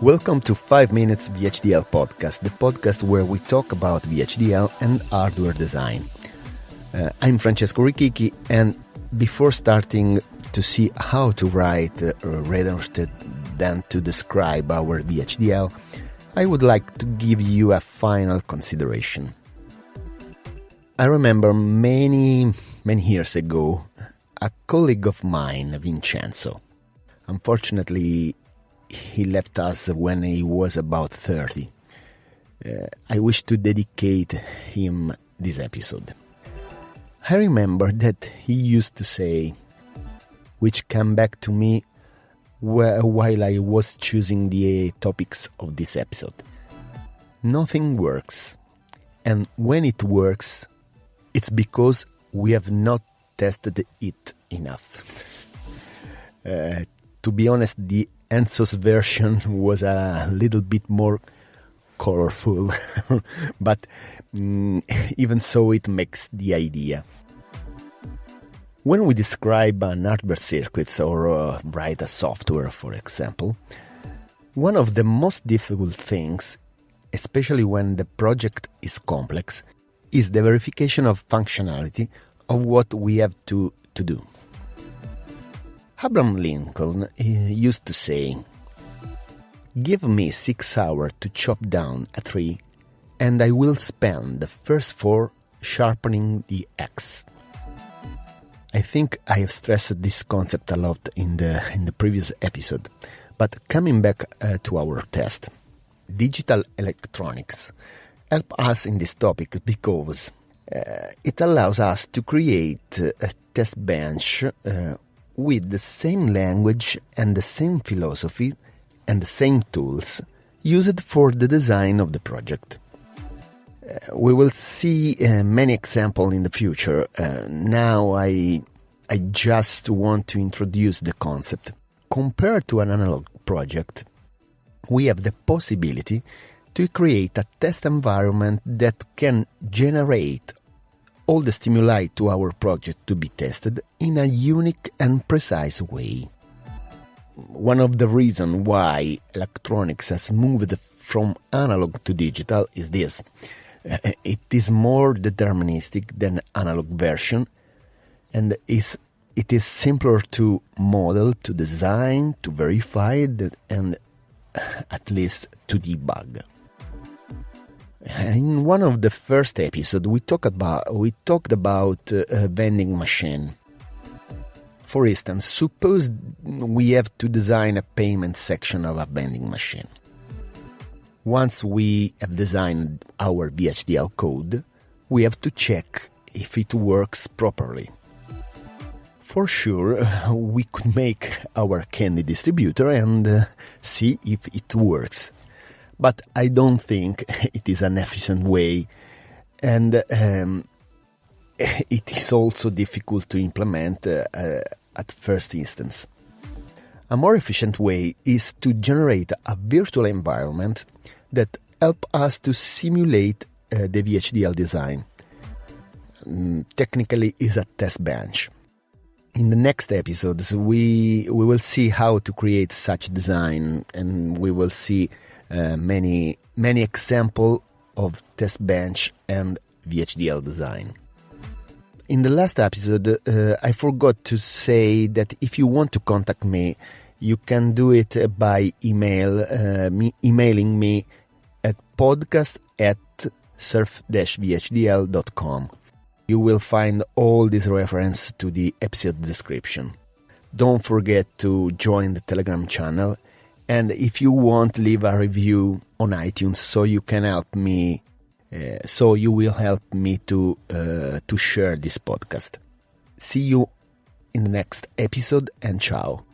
Welcome to 5 Minutes VHDL Podcast, the podcast where we talk about VHDL and hardware design. I'm Francesco Ricchichi, and before starting to see how to write rather than to describe our VHDL, I would like to give you a final consideration. I remember many years ago, a colleague of mine, Vincenzo. Unfortunately, he left us when he was about 30. I wish to dedicate him this episode. I remember that he used to say, which came back to me while I was choosing the topics of this episode. Nothing works. And when it works, it's because we have not tested it enough. To be honest, the Enzo's version was a little bit more colorful, but even so it makes the idea. When we describe an hardware circuit or write a software, for example, one of the most difficult things, especially when the project is complex, is the verification of functionality of what we have to do. Abraham Lincoln used to say, "Give me 6 hours to chop down a tree, and I will spend the first 4 sharpening the axe." I think I have stressed this concept a lot in the previous episode, but coming back to our test, digital electronics help us in this topic because it allows us to create a test bench with the same language and the same philosophy and the same tools used for the design of the project. We will see many examples in the future. Now I just want to introduce the concept. Compared to an analog project, we have the possibility to create a test environment that can generate all the stimuli to our project to be tested in a unique and precise way. One of the reasons why electronics has moved from analog to digital is this. It is more deterministic than analog version, and it is simpler to model, to design, to verify, and at least to debug. In one of the first episodes, we talked about a vending machine. For instance, suppose we have to design a payment section of a vending machine. Once we have designed our VHDL code, we have to check if it works properly. For sure, we could make our candy distributor and see if it works. But I don't think it is an efficient way, and it is also difficult to implement at first instance. A more efficient way is to generate a virtual environment that help us to simulate the VHDL design. Technically, is a test bench. In the next episodes, we will see how to create such design, and we will see many examples of test bench and VHDL design. In the last episode, I forgot to say that if you want to contact me, you can do it by emailing me at podcast@surf-vhdl.com. You will find all these references to the episode description. Don't forget to join the Telegram channel. And if you want, leave a review on iTunes so you can help me. So you will help me to share this podcast. See you in the next episode, and ciao.